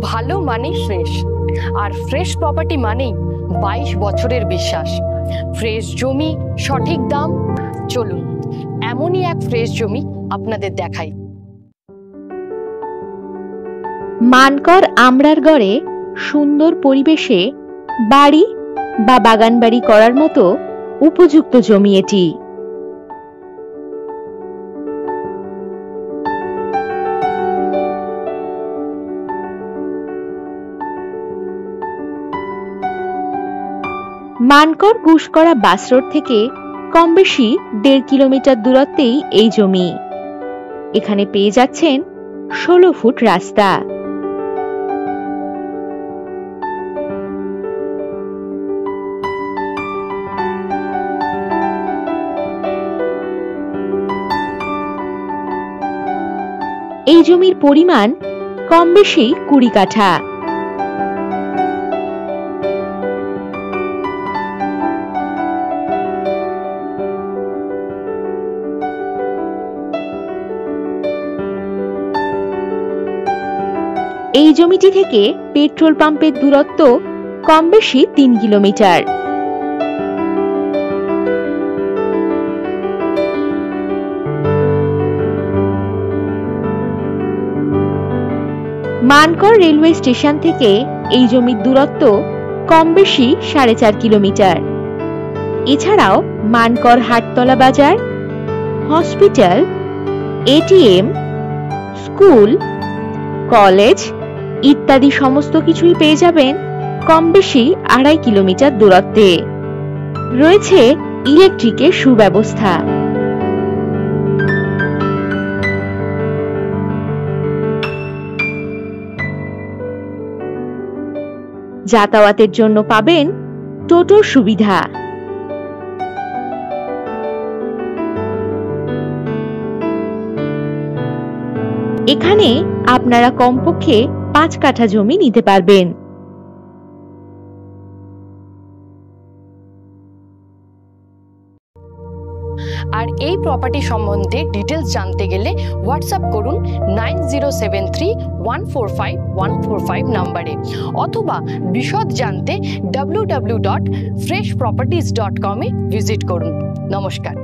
ভালো মানেই ফ্রেশ, আর fresh property মানেই 22 বছরের বিশ্বাস। ফ্রেশ জমি, সঠিক দাম। চলুন এমনই এক ফ্রেশ জমি আপনাদের দেখাই। মানকর আমরারগড়ে সুন্দর পরিবেশে বাড়ি বা বাগান বাড়ি করার মতো উপযুক্ত জমি এটি। মানকর গুসকরা বাস রোড থেকে কম বেশি 1.5 কিলোমিটার দূরত্বেই এই জমি। এখানে পেয়ে যাচ্ছেন 16 ফুট রাস্তা। এই জমির পরিমাণ কম বেশি 20 কাঠা। এই জমিটি থেকে পেট্রোল পাম্পের দূরত্ব কম বেশি 3 কিলোমিটার। মানকর রেলওয়ে স্টেশন থেকে এই জমির দূরত্ব কম বেশি 4.5 কিলোমিটার। এছাড়াও মানকর হাটতলা বাজার, হসপিটাল, এটিএম, স্কুল, কলেজ ইত্যাদি সমস্ত কিছুই পেয়ে যাবেন কম বেশি 2.5 কিলোমিটার দূরত্বে। রয়েছে ইলেকট্রিকের সুব্যবস্থা। যাতায়াতের জন্য পাবেন টোটোর সুবিধা। এখানে আপনারা কমপক্ষে 5 কাঠা জমি নিতে পারবেন। আর এই প্রপার্টি সম্বন্ধে ডিটেলস জানতে গেলে হোয়াটসঅ্যাপ করুন 9073145145 নম্বরে, অথবা বিশদ জানতে www.freshproperties.com এ ভিজিট করুন। নমস্কার।